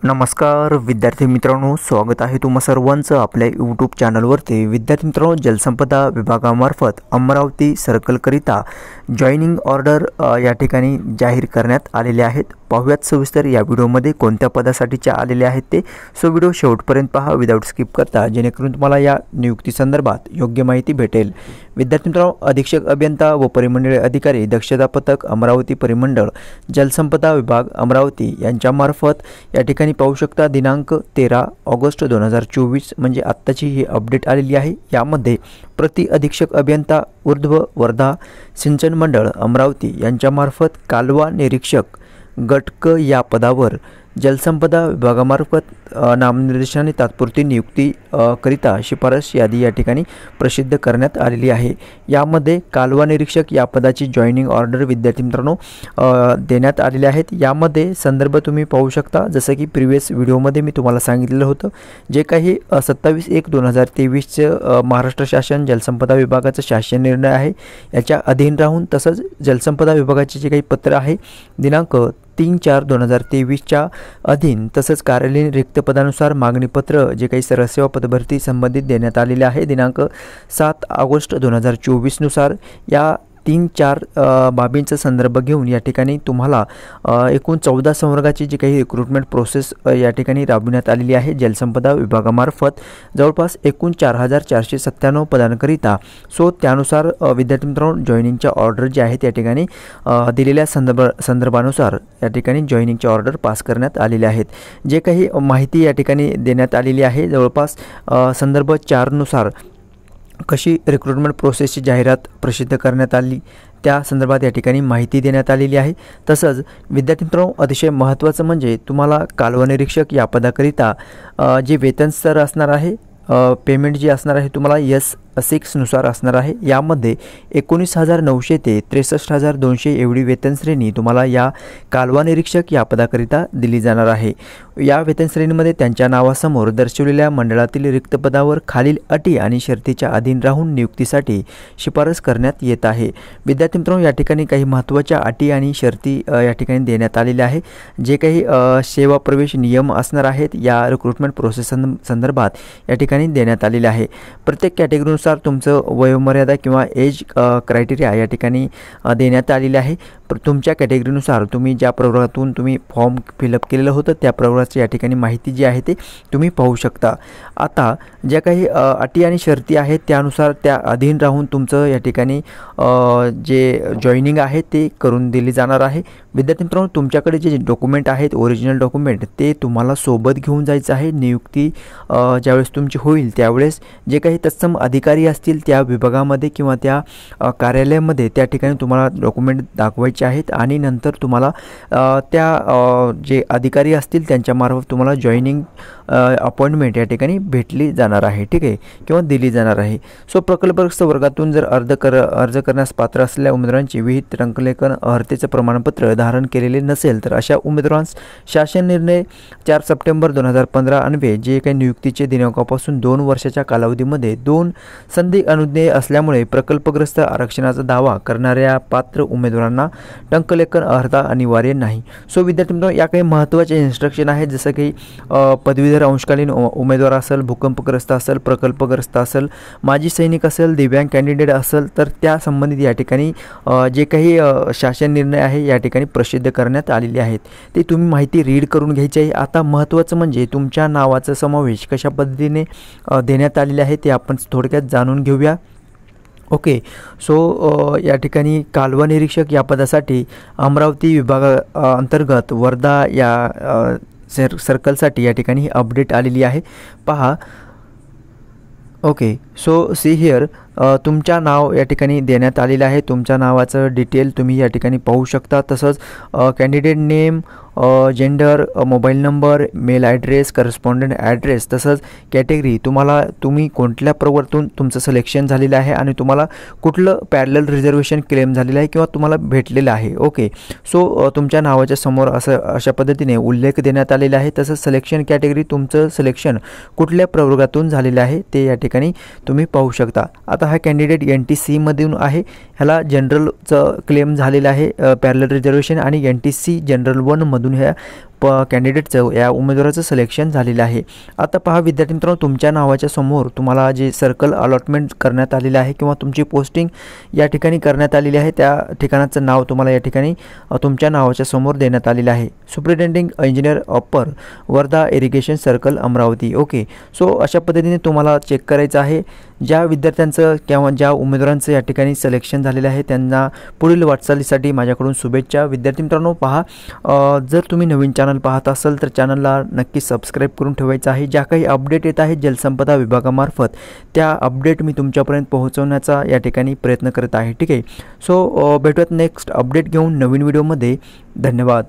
नमस्कार विद्यार्थी मित्रांनो, स्वागत आहे तुम्हा सर्वांचं आपल्या यूट्यूब चॅनलवरती। विद्यार्थी मित्रांनो, जलसंपदा विभागामार्फत अमरावती सर्कलकरिता जॉईनिंग ऑर्डर या ठिकाणी जाहीर करण्यात आलेले आहेत। पाहूयात सविस्तर या व्हिडिओमध्ये कोणत्या पदासाठीच्या आलेले आहेत ते। सो व्हिडिओ शेवटपर्यंत पहा विदाउट स्किप करता, जेणेकरून तुम्हाला या नियुक्ती संदर्भात योग्य माहिती भेटेल। विद्यार्थी मित्रांनो, अधीक्षक अभियंता व परिमंडळ अधिकारी दक्षता पथक अमरावती परिमंडळ जलसंपदा विभाग अमरावती यांच्यामार्फत या ठिकाणी पाहू शकता दिनांक 13 ऑगस्ट 2024 म्हणजे आत्ताची ही अपडेट आलेली आहे। यामध्ये प्रति अधीक्षक अभियंता ऊर्ध्व वर्धा सिंचन मंडळ अमरावती यांच्यामार्फत कालवा निरीक्षक गट क या पदावर जलसंपदा विभागामार्फत नामनिर्देशनाने तात्पुरती नियुक्ती करिता शिफारस यादी या ठिकाणी प्रसिद्ध करण्यात आलेली आहे। यामध्ये कालवा निरीक्षक या पदाची जॉईनिंग ऑर्डर विद्यार्थी मित्रांनो देण्यात आलेले आहेत। यामध्ये संदर्भ तुम्ही पाहू शकता, जसं की प्रिव्हियस व्हिडिओमध्ये मी तुम्हाला सांगितलेलं होतं, जे काही 27/1/2023 महाराष्ट्र शासन जलसंपदा विभागाचा शासन निर्णय आहे याच्या अधीन राहून, तसंच जलसंपदा विभागाचे जे काही पत्र आहे दिनांक 3/4/2023 अधीन, तसंच कार्यालयीन रिक्त पदानुसार मागणीपत्र जे काही सरसेवा पदभरती संबंधित देण्यात आलेले आहे दिनांक 7 ऑगस्ट 2024 नुसार या 3-4 बाबींचा संदर्भ घेऊन या ठिकाणी तुम्हाला एकूण 14 संवर्गाची जी काही रिक्रुटमेंट प्रोसेस या ठिकाणी राबविण्यात आलेली आहे जलसंपदा विभागामार्फत, जवळपास एकूण 4497 पदांकरिता। सो त्यानुसार विद्यार्थी मित्रांनो जॉईनिंगच्या ऑर्डर जे आहेत या ठिकाणी दिलेल्या संदर्भानुसार या ठिकाणी जॉईनिंगच्या ऑर्डर पास करण्यात आलेले आहेत। जे काही माहिती या ठिकाणी देण्यात आलेली आहे, जवळपास संदर्भ 4 नुसार कशी रिक्रुटमेंट प्रोसेसची जाहिरात प्रसिद्ध करण्यात आली त्या संदर्भात या ठिकाणी माहिती देण्यात आलेली आहे। तसंच विद्यार्थी मित्रांनो, अतिशय महत्त्वाचं म्हणजे तुम्हाला कालवा निरीक्षक या पदाकरिता जे वेतन स्तर असणार आहे, पेमेंट जी असणार आहे तुम्हाला S6 नुसार असणार आहे। यामध्ये 19,900 ते 63,200 एवढी वेतन श्रेणी तुम्हाला या कालवा निरीक्षक या पदाकरिता दिली जाणार आहे। या वेतन श्रेणीमध्ये त्यांच्या नावासमोर दर्शवलेल्या मंडळातील रिक्त पदावर खालील अटी आणि शर्तीच्या अधीन राहून नियुक्तीसाठी शिफारस करण्यात येत आहे। विद्यार्थी मित्रांनो, या ठिकाणी काही महत्त्वाच्या अटी आणि शर्ती या ठिकाणी देण्यात आलेल्या आहे। जे काही सेवा प्रवेश नियम असणार आहेत या रिक्रुटमेंट प्रोसेस संदर्भात या ठिकाणी देण्यात आलेले आहे। प्रत्येक कॅटेगरी तुमचं वयोमर्यादा किंवा एज क्रायटेरिया या ठिकाणी देण्यात आलेले आहे। तुमच्या कॅटेगरीनुसार तुम्ही ज्या प्रवर्गातून तुम्ही फॉर्म फिलअप केलेलं होतं त्या प्रवर्गाची या ठिकाणी माहिती जी आहे ते तुम्ही पाहू शकता। आता ज्या काही अटी आणि शर्ती आहेत त्यानुसार त्या अधीन राहून तुमचं या ठिकाणी जे जॉईनिंग आहे ते करून दिली जाणार आहे। विद्यार्थी मित्रांनो, तुमच्याकडे जे डॉक्युमेंट आहेत ओरिजिनल डॉक्युमेंट ते तुम्हाला सोबत घेऊन जायचं आहे। नियुक्ती ज्यावेळेस तुमची होईल त्यावेळेस जे काही तत्सम अधिकारी असतील त्या विभागामध्ये किंवा त्या कार्यालयामध्ये त्या ठिकाणी तुम्हाला डॉक्युमेंट दाखवायचे आहेत आणि नंतर तुम्हाला त्या जे अधिकारी असतील त्यांच्यामार्फत तुम्हाला जॉईनिंग अपॉइंटमेंट या ठिकाणी भेटली जाणार आहे, ठीक आहे, किंवा दिली जाणार आहे। सो प्रकल्पग्रस्त वर्गातून जर अर्ज करण्यास पात्र असलेल्या उमेदवारांची विहित टंकलेखन अर्हतेचं प्रमाणपत्र धारण केलेले नसेल तर अशा उमेदवारांस शासन निर्णय 4 सप्टेंबर 2015 अन्वये जे काही नियुक्तीचे दिनांकापासून 2 वर्षाच्या कालावधीमध्ये 2 संधी अनुज्ञेय असल्यामुळे प्रकल्पग्रस्त आरक्षणाचा दावा करणाऱ्या पात्र उमेदवारांना टंकलेखन अर्हता अनिवार्य नाही। सो विद्यार्थी मित्रांनो, या काही महत्त्वाचे इन्स्ट्रक्शन आहेत, जसं की पदवीधर अंशकालीन उमेदवार असेल, भूकंपग्रस्त असेल, प्रकल्पग्रस्त असेल, माजी सैनिक असेल, दिव्यांग कॅन्डिडेट असेल तर त्या संबंधित या ठिकाणी जे काही शासन निर्णय आहे या ठिकाणी प्रसिद्ध करण्यात आलेले आहेत ते तुम्ही माहिती रीड करून घ्यायची आहे। आता महत्त्वाचं म्हणजे तुमच्या नावाचा समावेश कशा पद्धतीने देण्यात आलेले आहे ते आपण थोडक्यात जाणून घेऊया। ओके, सो या ठिकाणी कालवा निरीक्षक या पदासाठी अमरावती विभागा अंतर्गत वर्धा या सर्कलसाठी या ठिकाणी ही अपडेट आलेली आहे, पहा। ओके, सो सी हिअर तुमच्या नाव या ठिकाणी देण्यात आलेलं आहे। तुमच्या नावाचं डिटेल तुम्ही या ठिकाणी पाहू शकता। तसंच candidate name, gender, mobile number, mail address, correspondent address, तसंच कॅटेगरी तुम्ही कोणत्या प्रवर्गातून तुमचं सिलेक्शन झालेलं आहे आणि तुम्हाला कुठलं पॅरलल रिझर्वेशन क्लेम झालेलं आहे किंवा तुम्हाला भेटलेलं आहे। ओके, सो तुमच्या नावाच्या समोर अशा पद्धतीने उल्लेख देण्यात आलेला आहे। तसंच सिलेक्शन कॅटेगरी तुमचं सिलेक्शन कुठल्या प्रवर्गातून झालेलं आहे ते या ठिकाणी तुम्ही पाहू शकता। आता हा कॅन्डिडेट NTC मधून आहे, ह्याला जनरलचं क्लेम झालेलं आहे पॅरलल रिझर्वेशन, आणि NTC जनरल 1 मधून ह्या कॅन्डिडेटचं या उमेदवाराचं सिलेक्शन झालेलं आहे। आता पहा विद्यार्थी मित्रांनो, तुमच्या नावाच्या समोर तुम्हाला जे सर्कल अलॉटमेंट करण्यात आलेलं आहे किंवा तुमची पोस्टिंग या ठिकाणी करण्यात आलेली आहे, त्या ठिकाणाचं नाव तुम्हाला या ठिकाणी तुमच्या नावाच्या समोर देण्यात आलेलं आहे, superintending engineer upper Wardha irrigation circle Amravati. Okay, so अशा पद्धतीने तुम्हाला चेक करायचं आहे। ज्या विद्यार्थ्यांचं किंवा ज्या उमेदवारांचं या ठिकाणी सिलेक्शन झालेलं आहे त्यांना पुढील वाटचालीसाठी माझ्याकडून शुभेच्छा। विद्यार्थी मित्रांनो पहा, जर तुम्ही नवीन चॅनल पाहत असाल तर चॅनलला नक्की सबस्क्राईब करून ठेवायचं आहे। ज्या काही अपडेट येत आहेत जलसंपदा विभागामार्फत त्या अपडेट मी तुमच्यापर्यंत पोहोचवण्याचा या ठिकाणी प्रयत्न करत आहे। ठीक आहे, सो भेटूयात नेक्स्ट अपडेट घेऊन नवीन व्हिडिओमध्ये। धन्यवाद।